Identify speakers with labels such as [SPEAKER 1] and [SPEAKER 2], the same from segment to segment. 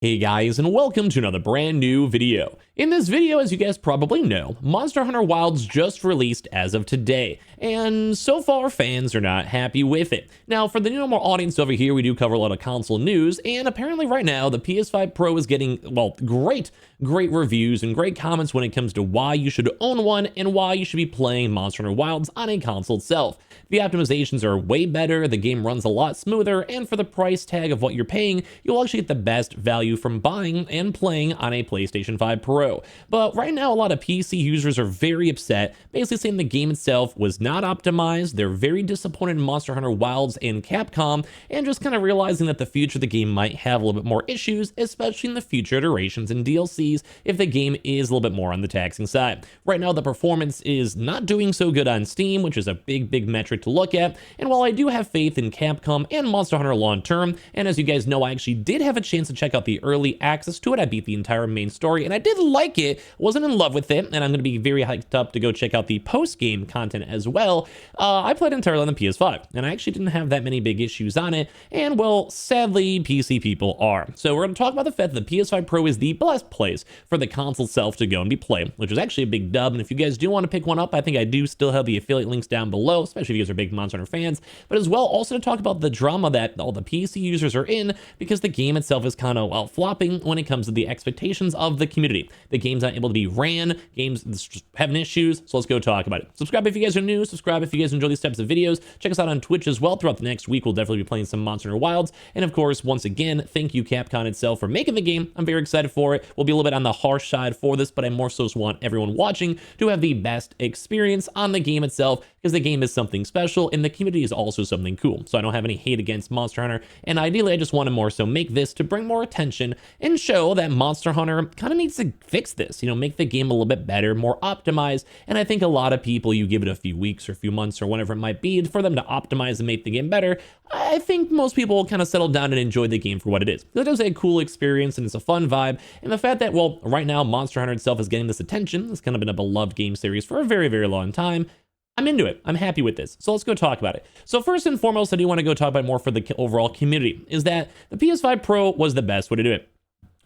[SPEAKER 1] Hey guys, and welcome to another brand new video. In this video, as you guys probably know, Monster Hunter Wilds just released as of today, and so far fans are not happy with it. Now, for the normal audience over here, we do cover a lot of console news, and apparently right now, the PS5 Pro is getting, well, great reviews and great comments when it comes to why you should own one and why you should be playing Monster Hunter Wilds on a console itself. The optimizations are way better, the game runs a lot smoother, and for the price tag of what you're paying, you'll actually get the best value from buying and playing on a PlayStation 5 Pro. But right now, a lot of PC users are very upset, basically saying the game itself was not optimized. They're very disappointed in Monster Hunter Wilds and Capcom, and just kind of realizing that the future of the game might have a little bit more issues, especially in the future iterations and DLCs, if the game is a little bit more on the taxing side. Right now, the performance is not doing so good on Steam, which is a big metric to look at, and while I do have faith in Capcom and Monster Hunter long term, and as you guys know, I actually did have a chance to check out the early access to it. I beat the entire main story, and I did like it, wasn't in love with it, and I'm going to be very hyped up to go check out the post-game content as well. I played entirely on the PS5, and I actually didn't have that many big issues on it, and well, sadly, PC people are. So we're going to talk about the fact that the PS5 Pro is the best place for the console itself to go and be played, which is actually a big dub, and if you guys do want to pick one up, I think I do still have the affiliate links down below, especially if you guys are big Monster Hunter fans, but as well also to talk about the drama that all the PC users are in, because the game itself is kind of, well, flopping when it comes to the expectations of the community. The game's not able to be ran, games just having issues, so let's go talk about it. Subscribe if you guys are new, subscribe if you guys enjoy these types of videos, check us out on Twitch as well. Throughout the next week, we'll definitely be playing some Monster Hunter Wilds, and of course, once again, thank you Capcom itself for making the game. I'm very excited for it. We'll be a little bit on the harsh side for this, but I more so just want everyone watching to have the best experience on the game itself, because the game is something special, and the community is also something cool. So I don't have any hate against Monster Hunter, and ideally I just want to more so make this to bring more attention and show that Monster Hunter kind of needs to fix this, make the game a little bit better, more optimized, and I think a lot of people, you give it a few weeks or a few months or whatever it might be for them to optimize and make the game better, I think most people will kind of settle down and enjoy the game for what it is. It is a cool experience and it's a fun vibe, and the fact that, well, right now Monster Hunter itself is getting this attention, it's kind of been a beloved game series for a very long time, I'm into it. I'm happy with this. So let's go talk about it. So first and foremost, I do want to go talk about more for the overall community, is that the PS5 Pro was the best way to do it.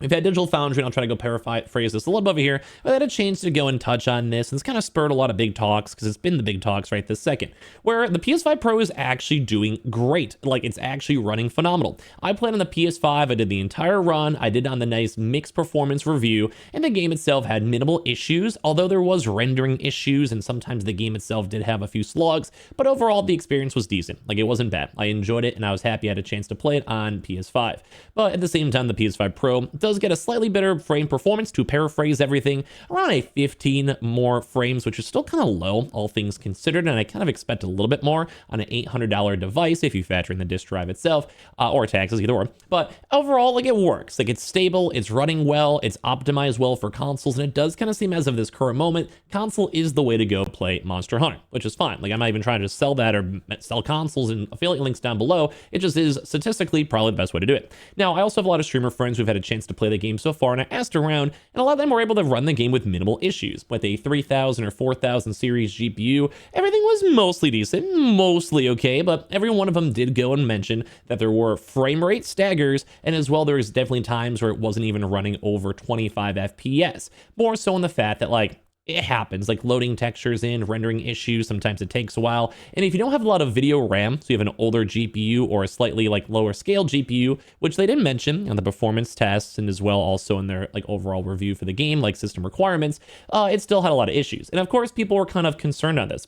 [SPEAKER 1] We've had Digital Foundry, and I'll try to go paraphrase this a little bit over here, but I had a chance to go and touch on this, and it's kind of spurred a lot of big talks, because it's been the big talks right this second, where the PS5 Pro is actually doing great. Like, it's actually running phenomenal. I played on the PS5, I did the entire run, I did on the nice mixed performance review, and the game itself had minimal issues, although there was rendering issues, and sometimes the game itself did have a few slugs, but overall, the experience was decent. Like, it wasn't bad. I enjoyed it, and I was happy I had a chance to play it on PS5. But at the same time, the PS5 Pro does get a slightly better frame performance, to paraphrase everything, around a 15 more frames, which is still kind of low, all things considered, and I kind of expect a little bit more on an $800 device if you factor in the disk drive itself, or taxes, either or. But overall, like, it works. Like, it's stable, it's running well, it's optimized well for consoles, and it does kind of seem as of this current moment, console is the way to go play Monster Hunter, which is fine. Like, I'm not even trying to sell that or sell consoles, and affiliate links down below. It just is statistically probably the best way to do it. Now, I also have a lot of streamer friends who've had a chance to play the game so far, and I asked around, and a lot of them were able to run the game with minimal issues. With a 3000 or 4000 series GPU, everything was mostly decent, mostly okay, but every one of them did go and mention that there were frame rate staggers, and as well, there's definitely times where it wasn't even running over 25 FPS. More so in the fact that, like, it happens, like loading textures in, rendering issues, sometimes it takes a while. And if you don't have a lot of video RAM, so you have an older GPU or a slightly like lower scale GPU, which they didn't mention on the performance tests and as well also in their like overall review for the game, like system requirements, it still had a lot of issues. And of course, people were kind of concerned on this,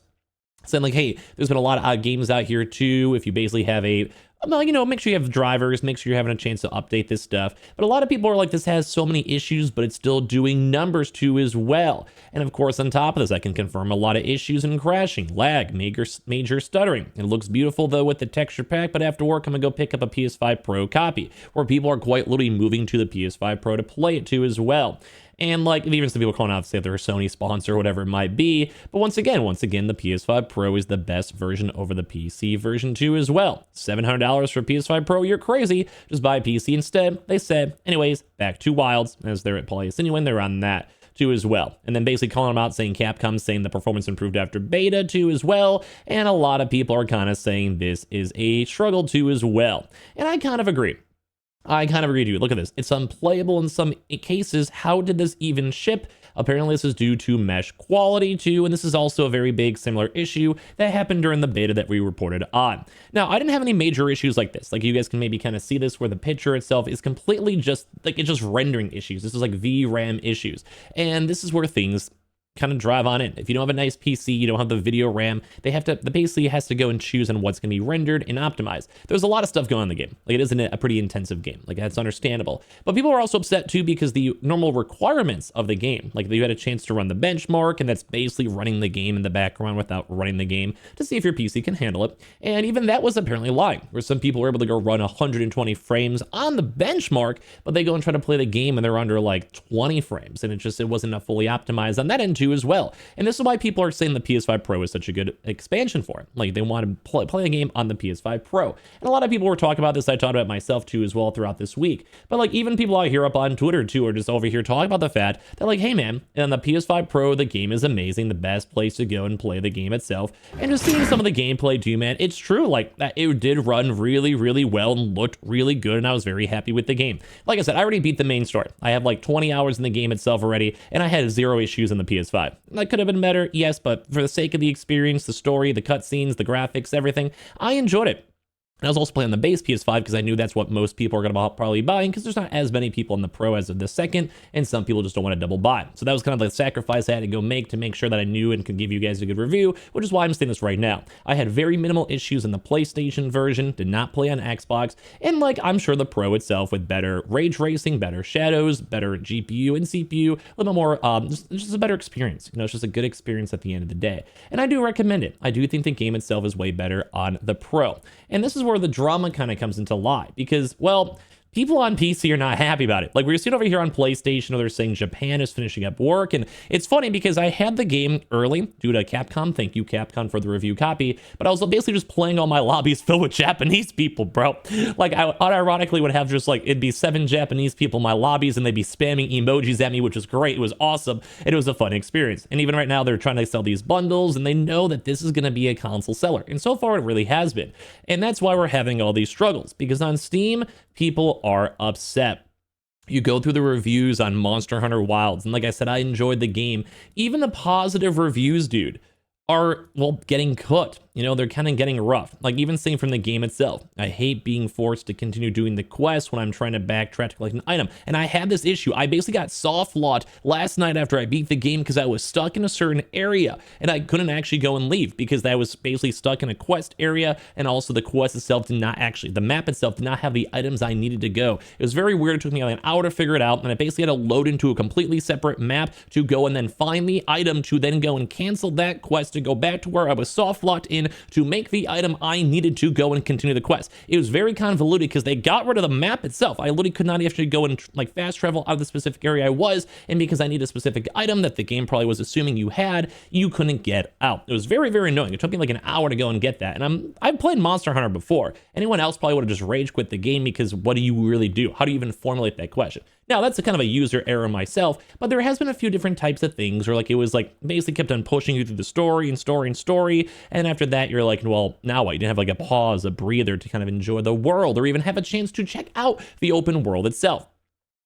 [SPEAKER 1] saying like, hey, there's been a lot of games out here too, if you basically have a, well, make sure you have drivers, make sure you're having a chance to update this stuff. But a lot of people are like, this has so many issues, but it's still doing numbers too as well. And of course, on top of this, I can confirm a lot of issues and crashing, lag, major stuttering. It looks beautiful though with the texture pack, but after work, I'm gonna go pick up a PS5 Pro copy, where people are quite literally moving to the PS5 Pro to play it too as well. And like, even some people calling out to say they're a Sony sponsor or whatever it might be. But once again, the PS5 Pro is the best version over the PC version too as well. $700 for PS5 Pro, you're crazy. Just buy a PC instead, they said. Anyways, back to Wilds, as they're at Polyus anyway, they're on that too as well. And then basically calling them out, saying Capcom saying the performance improved after beta too as well. And a lot of people are kind of saying this is a struggle too as well. And I kind of agree. I kind of agree with you. Look at this. It's unplayable in some cases. How did this even ship? Apparently, this is due to mesh quality too, and this is also a very big similar issue that happened during the beta that we reported on. Now, I didn't have any major issues like this. Like, you guys can maybe kind of see this where the picture itself is completely just, like, it's just rendering issues. This is like VRAM issues, and this is where things kind of drive on in. If you don't have a nice PC, you don't have the video RAM, the PC has to go and choose on what's going to be rendered and optimized. There's a lot of stuff going on in the game. Like, it isn't a pretty intensive game. Like, that's understandable. But people are also upset too because the normal requirements of the game, like you had a chance to run the benchmark, and that's basically running the game in the background without running the game to see if your PC can handle it. And even that was apparently lying, where some people were able to go run 120 frames on the benchmark, but they go and try to play the game and they're under like 20 frames, and it wasn't enough fully optimized on that end too as well. And this is why people are saying the PS5 Pro is such a good expansion for it. Like, they want to play the game on the PS5 Pro. And a lot of people were talking about this. I talked about it myself too as well throughout this week. But like, even people out here up on Twitter too are just over here talking about the fact that, like, hey man, on the PS5 Pro, the game is amazing, the best place to go and play the game itself. And just seeing some of the gameplay too, man, it's true. Like, that it did run really, really well and looked really good, and I was very happy with the game. Like I said, I already beat the main story. I have like 20 hours in the game itself already, and I had 0 issues in the PS5. That could have been better, yes, but for the sake of the experience, the story, the cutscenes, the graphics, everything, I enjoyed it. And I was also playing the base PS5 because I knew that's what most people are going to probably be buying, because there's not as many people in the Pro as of the second, and some people just don't want to double buy. So that was kind of like the sacrifice I had to go make to make sure that I knew and could give you guys a good review, which is why I'm saying this right now. I had very minimal issues in the PlayStation version, did not play on Xbox, and like, I'm sure the Pro itself with better ray tracing, better shadows, better GPU and CPU, a little bit more, just a better experience. You know, it's just a good experience at the end of the day. And I do recommend it. I do think the game itself is way better on the Pro. And this is where the drama kind of comes into lie, because, well, people on PC are not happy about it. Like, we're seeing over here on PlayStation, or they're saying Japan is finishing up work. And it's funny because I had the game early due to Capcom. Thank you, Capcom, for the review copy. But I was basically just playing all my lobbies filled with Japanese people, bro. Like, I unironically would have just like, it'd be 7 Japanese people in my lobbies, and they'd be spamming emojis at me, which was great. It was awesome. And it was a fun experience. And even right now, they're trying to sell these bundles, and they know that this is going to be a console seller. And so far, it really has been. And that's why we're having all these struggles, because on Steam, people are upset. You go through the reviews on Monster Hunter Wilds, and like I said, I enjoyed the game. Even the positive reviews, dude, are, well, getting cooked. You know, they're kind of getting rough. Like, even saying from the game itself, I hate being forced to continue doing the quest when I'm trying to backtrack to collect an item. And I had this issue. I basically got soft locked last night after I beat the game because I was stuck in a certain area and I couldn't actually go and leave because I was basically stuck in a quest area, and also the quest itself did not actually, the map itself did not have the items I needed to go. It was very weird. It took me like an hour to figure it out, and I basically had to load into a completely separate map to go and then find the item to then go and cancel that quest to go back to where I was soft locked in to make the item I needed to go and continue the quest. It was very convoluted because they got rid of the map itself. I literally could not actually go and like fast travel out of the specific area I was, and because I need a specific item that the game probably was assuming you had, you couldn't get out. It was very, very annoying. It took me like an hour to go and get that. And I've played Monster Hunter before. Anyone else probably would have just rage quit the game, because what do you really do? How do you even formulate that question? Now, that's a kind of a user error myself, but there has been a few different types of things where like it was like basically kept on pushing you through the story and story and story. And after that, you're like, well, now what? You didn't have like a pause, a breather to kind of enjoy the world, or even have a chance to check out the open world itself.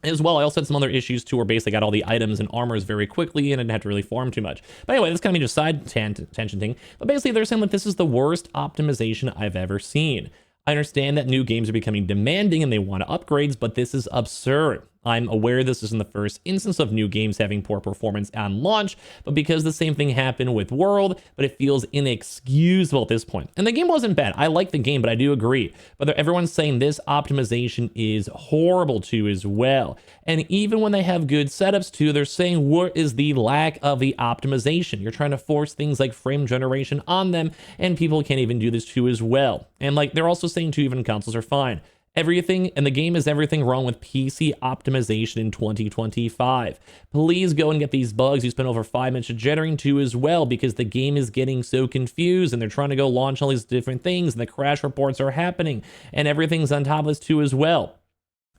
[SPEAKER 1] As well, I also had some other issues too, where basically I got all the items and armors very quickly and I didn't have to really farm too much. But anyway, this kind of just side tangenting. But basically, they're saying that this is the worst optimization I've ever seen. I understand that new games are becoming demanding and they want upgrades, but this is absurd. I'm aware this isn't the first instance of new games having poor performance on launch, but because the same thing happened with World, but it feels inexcusable at this point. And the game wasn't bad. I like the game, but I do agree. But everyone's saying this optimization is horrible too as well. And even when they have good setups too, they're saying what is the lack of the optimization? You're trying to force things like frame generation on them, and people can't even do this too as well. And like they're also saying too, even consoles are fine. Everything, and the game is everything wrong with PC optimization in 2025. Please go and get these bugs you spent over 5 minutes generating to as well, because the game is getting so confused and they're trying to go launch all these different things and the crash reports are happening and everything's on top of this too as well.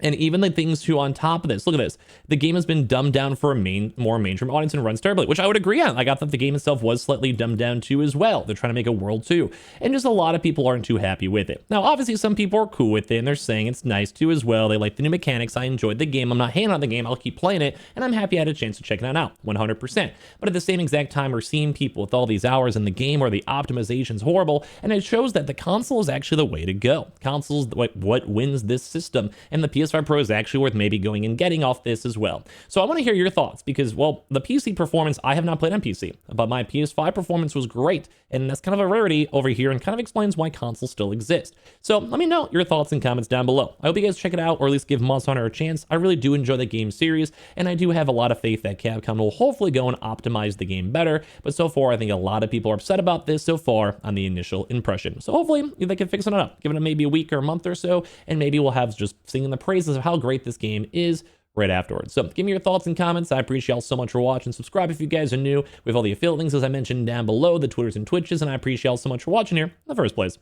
[SPEAKER 1] And even the things too on top of this, look at this. The game has been dumbed down for a more mainstream audience and runs terribly, which I would agree on. Like, I thought the game itself was slightly dumbed down too as well. They're trying to make a World 2, and just a lot of people aren't too happy with it. Now, obviously, some people are cool with it, and they're saying it's nice too as well. They like the new mechanics. I enjoyed the game. I'm not hating on the game. I'll keep playing it, and I'm happy I had a chance to check it out, 100%. But at the same exact time, we're seeing people with all these hours in the game where the optimization's horrible, and it shows that the console is actually the way to go. Console's what wins this system, and the PS5 Pro is actually worth maybe going and getting off this as well. So I want to hear your thoughts because, well, the PC performance, I have not played on PC, but my PS5 performance was great, and that's kind of a rarity over here and kind of explains why consoles still exist. So let me know your thoughts and comments down below. I hope you guys check it out, or at least give Monster Hunter a chance. I really do enjoy the game series, and I do have a lot of faith that Capcom will hopefully go and optimize the game better, but so far I think a lot of people are upset about this so far on the initial impression. So hopefully they can fix it up, give it maybe a week or a month or so, and maybe we'll have just singing the praises of how great this game is right afterwards. So give me your thoughts and comments. I appreciate y'all so much for watching. Subscribe if you guys are new. We have all the affiliate links, as I mentioned, down below, the Twitters and Twitches, and I appreciate y'all so much for watching here in the first place.